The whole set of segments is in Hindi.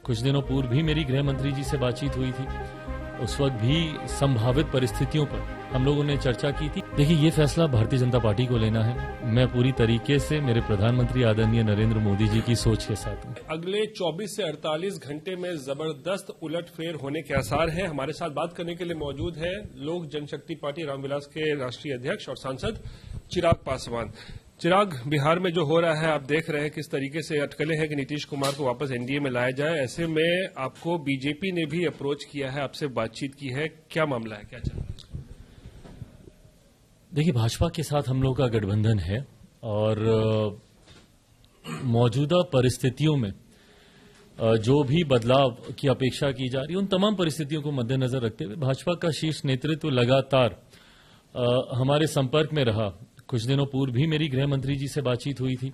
कुछ दिनों पूर्व भी मेरी गृह मंत्री जी से बातचीत हुई थी। उस वक्त भी संभावित परिस्थितियों पर हम लोगों ने चर्चा की थी। देखिए, ये फैसला भारतीय जनता पार्टी को लेना है। मैं पूरी तरीके से मेरे प्रधानमंत्री आदरणीय नरेंद्र मोदी जी की सोच के साथ हूँ। अगले 24 से 48 घंटे में जबरदस्त उलटफेर होने के आसार हैं। हमारे साथ बात करने के लिए मौजूद है लोक जनशक्ति पार्टी रामविलास के राष्ट्रीय अध्यक्ष और सांसद चिराग पासवान। चिराग, बिहार में जो हो रहा है आप देख रहे हैं किस तरीके से अटकलें हैं कि नीतीश कुमार को वापस एनडीए में लाया जाए। ऐसे में आपको बीजेपी ने भी अप्रोच किया है, आपसे बातचीत की है, क्या मामला है, क्या चल रहा है? देखिए, भाजपा के साथ हम लोग का गठबंधन है और मौजूदा परिस्थितियों में जो भी बदलाव की अपेक्षा की जा रही है उन तमाम परिस्थितियों को मद्देनजर रखते हुए भाजपा का शीर्ष नेतृत्व लगातार हमारे संपर्क में रहा। कुछ दिनों पूर्व भी मेरी गृह मंत्री जी से बातचीत हुई थी।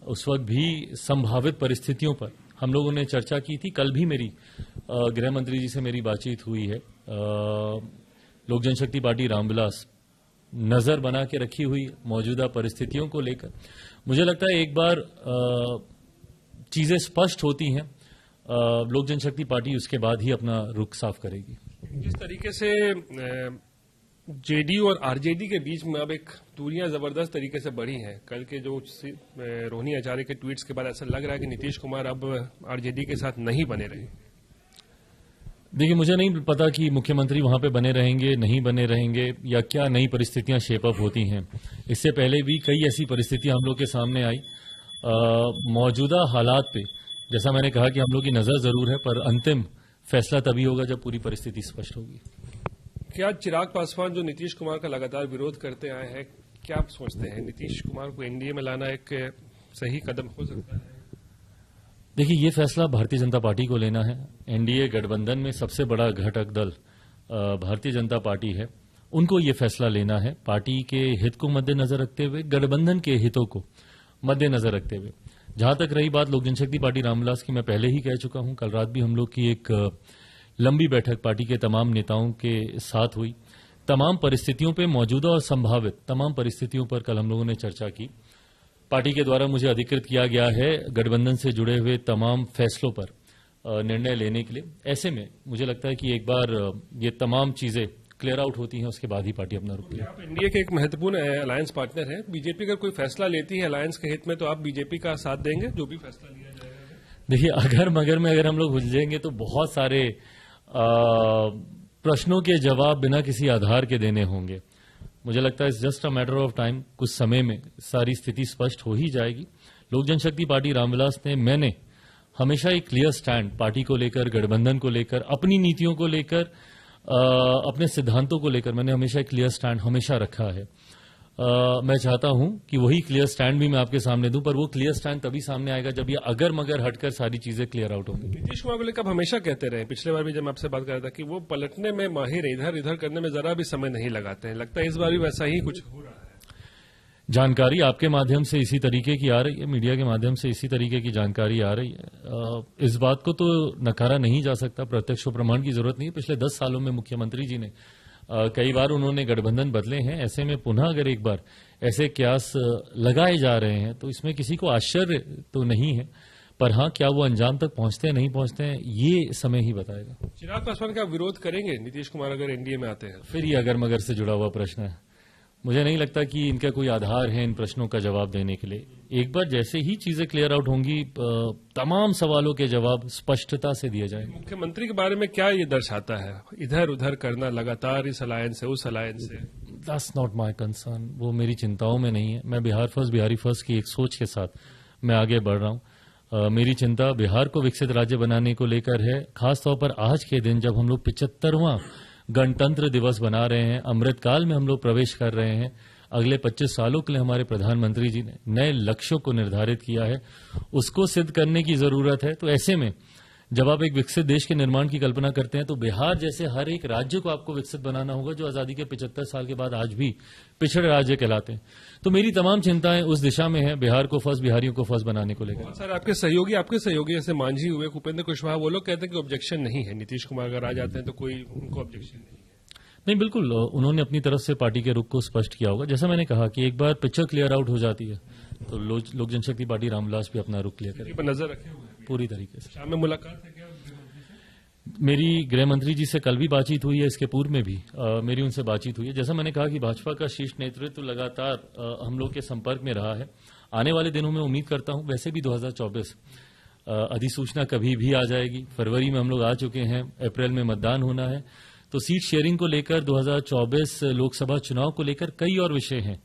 उस वक्त भी संभावित परिस्थितियों पर हम लोगों ने चर्चा की थी। कल भी मेरी गृह मंत्री जी से मेरी बातचीत हुई है। लोक जनशक्ति पार्टी रामविलास नजर बना के रखी हुई मौजूदा परिस्थितियों को लेकर। मुझे लगता है एक बार चीजें स्पष्ट होती हैं, लोक जनशक्ति पार्टी उसके बाद ही अपना रुख साफ करेगी। जिस तरीके से जेडीयू और आरजेडी के बीच में अब एक दूरियां जबरदस्त तरीके से बढ़ी हैं, कल के जो रोहिणी आचार्य के ट्वीट्स के बाद ऐसा लग रहा है कि नीतीश कुमार अब आरजेडी के साथ नहीं बने रहे। देखिए, मुझे नहीं पता कि मुख्यमंत्री वहां पे बने रहेंगे, नहीं बने रहेंगे, या क्या नई परिस्थितियां शेप अप होती हैं। इससे पहले भी कई ऐसी परिस्थितियां हम लोग के सामने आई। मौजूदा हालात पे जैसा मैंने कहा कि हम लोग की नजर जरूर है, पर अंतिम फैसला तभी होगा जब पूरी परिस्थिति स्पष्ट होगी। क्या चिराग पासवान जो नीतीश कुमार का लगातार विरोध करते आए हैं, क्या आप सोचते हैं नीतीश कुमार को एनडीए में लाना एक सही कदम हो सकता है? देखिए, ये फैसला भारतीय जनता पार्टी को लेना है। एनडीए गठबंधन में सबसे बड़ा घटक दल भारतीय जनता पार्टी है। उनको ये फैसला लेना है पार्टी के हित को मद्देनजर रखते हुए, गठबंधन के हितों को मद्देनजर रखते हुए। जहां तक रही बात लोक जनशक्ति पार्टी रामविलास की, मैं पहले ही कह चुका हूं। कल रात भी हम लोग की एक लंबी बैठक पार्टी के तमाम नेताओं के साथ हुई। तमाम परिस्थितियों पे, मौजूदा और संभावित तमाम परिस्थितियों पर कल हम लोगों ने चर्चा की। पार्टी के द्वारा मुझे अधिकृत किया गया है गठबंधन से जुड़े हुए तमाम फैसलों पर निर्णय लेने के लिए। ऐसे में मुझे लगता है कि एक बार ये तमाम चीजें क्लियर आउट होती हैं, उसके बाद ही पार्टी अपना रुख ले। आप एनडीए के एक महत्वपूर्ण अलायंस पार्टनर हैं। बीजेपी अगर कोई फैसला लेती है अलायंस के हित में, तो आप बीजेपी का साथ देंगे जो भी फैसला लिया जाएगा? देखिए, अगर मगर में अगर हम लोग उलझेंगे तो बहुत सारे प्रश्नों के जवाब बिना किसी आधार के देने होंगे। मुझे लगता है it's just a matter of time. कुछ समय में सारी स्थिति स्पष्ट हो ही जाएगी। लोक जनशक्ति पार्टी रामविलास ने, मैंने हमेशा एक क्लियर स्टैंड पार्टी को लेकर, गठबंधन को लेकर, अपनी नीतियों को लेकर, अपने सिद्धांतों को लेकर मैंने हमेशा एक क्लियर स्टैंड हमेशा रखा है। मैं चाहता हूं कि वही क्लियर स्टैंड भी मैं आपके सामने दूं, पर वो क्लियर स्टैंड तभी सामने आएगा जब ये अगर मगर हटकर सारी चीजें क्लियर आउट होंगी। नीतीश कुमार को लेकर हमेशा कहते रहे, पिछले बार भी जब मैं आपसे बात कर रहा था, कि वो पलटने में माहिर है, इधर इधर करने में जरा भी समय नहीं लगाते हैं। लगता है इस बार भी वैसा ही कुछ हो रहा है। जानकारी आपके माध्यम से इसी तरीके की आ रही है, मीडिया के माध्यम से इसी तरीके की जानकारी आ रही है। इस बात को तो नकारा नहीं जा सकता, प्रत्यक्ष प्रमाण की जरूरत नहीं है। पिछले 10 सालों में मुख्यमंत्री जी ने कई बार उन्होंने गठबंधन बदले हैं। ऐसे में पुनः अगर एक बार ऐसे कयास लगाए जा रहे हैं तो इसमें किसी को आश्चर्य तो नहीं है, पर हाँ, क्या वो अंजाम तक पहुंचते हैं, नहीं पहुंचते हैं, ये समय ही बताएगा। चिराग पासवान का विरोध करेंगे नीतीश कुमार अगर एनडीए में आते हैं? फिर ये अगर मगर से जुड़ा हुआ प्रश्न है। मुझे नहीं लगता कि इनका कोई आधार है इन प्रश्नों का जवाब देने के लिए। एक बार जैसे ही चीजें क्लियर आउट होंगी, तमाम सवालों के जवाब स्पष्टता से दिए जाएंगे। मुख्यमंत्री के बारे में क्या ये दर्शाता है, इधर उधर करना लगातार, इस अलायंस से उस अलायंस से? That's not my concern. वो मेरी चिंताओं में नहीं है। मैं बिहार फर्स्ट, बिहारी फर्स्ट की एक सोच के साथ मैं आगे बढ़ रहा हूं। मेरी चिंता बिहार को विकसित राज्य बनाने को लेकर है। खासतौर पर आज के दिन जब हम लोग 75वां गणतंत्र दिवस बना रहे हैं, अमृतकाल में हम लोग प्रवेश कर रहे हैं। अगले 25 सालों के लिए हमारे प्रधानमंत्री जी ने नए लक्ष्यों को निर्धारित किया है, उसको सिद्ध करने की जरूरत है। तो ऐसे में जब आप एक विकसित देश के निर्माण की कल्पना करते हैं तो बिहार जैसे हर एक राज्य को आपको विकसित बनाना होगा, जो आजादी के 75 साल के बाद आज भी पिछड़े राज्य कहलाते हैं। तो मेरी तमाम चिंताएं उस दिशा में है, बिहार को फर्स्ट, बिहारियों को फर्स्ट बनाने को लेकर। सर, आपके सहयोगी जैसे मांझी हुए, उपेंद्र कुशवाहा, वो लोग कहते हैं कि ऑब्जेक्शन नहीं है, नीतीश कुमार अगर आ जाते हैं तो कोई उनको ऑब्जेक्शन नहीं है। नहीं, बिल्कुल उन्होंने अपनी तरफ से पार्टी के रुख को स्पष्ट किया होगा। जैसा मैंने कहा कि एक बार पिक्चर क्लियर आउट हो जाती है तो लोक जनशक्ति पार्टी रामविलास भी अपना रुख क्लियर करेगी। नजर रखे हुए पूरी तरीके से। शाम में मुलाकात है क्या? मेरी गृह मंत्री जी से कल भी बातचीत हुई है, इसके पूर्व में भी मेरी उनसे बातचीत हुई है। जैसा मैंने कहा कि भाजपा का शीर्ष नेतृत्व लगातार हम लोग के संपर्क में रहा है। आने वाले दिनों में उम्मीद करता हूं, वैसे भी 2024 अधिसूचना कभी भी आ जाएगी। फरवरी में हम लोग आ चुके हैं, अप्रैल में मतदान होना है, तो सीट शेयरिंग को लेकर 2024 लोकसभा चुनाव को लेकर कई और विषय हैं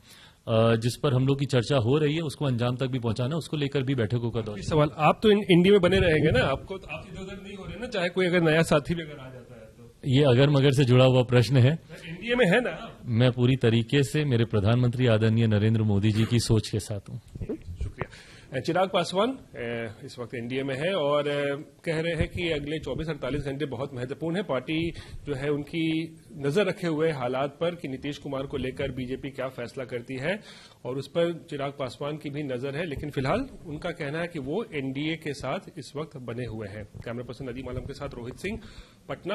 जिस पर हम लोग की चर्चा हो रही है। उसको अंजाम तक भी पहुंचाना, उसको लेकर भी बैठकों का दौर। सवाल, आप तो इंडिया में बने रहेंगे ना, आपको तो आप इधर उधर नहीं हो रहे ना, चाहे कोई अगर नया साथी भी अगर आ जाता है तो। ये अगर मगर से जुड़ा हुआ प्रश्न है। इंडिया में है ना। मैं पूरी तरीके से मेरे प्रधानमंत्री आदरणीय नरेंद्र मोदी जी की सोच के साथ हूं। शुक्रिया। चिराग पासवान इस वक्त एनडीए में है और कह रहे हैं कि अगले 24-48 घंटे बहुत महत्वपूर्ण है। पार्टी जो है उनकी नजर रखे हुए हालात पर कि नीतीश कुमार को लेकर बीजेपी क्या फैसला करती है, और उस पर चिराग पासवान की भी नजर है। लेकिन फिलहाल उनका कहना है कि वो एनडीए के साथ इस वक्त बने हुए हैं। कैमरा पर्सन नदीम आलम के साथ रोहित सिंह, पटना।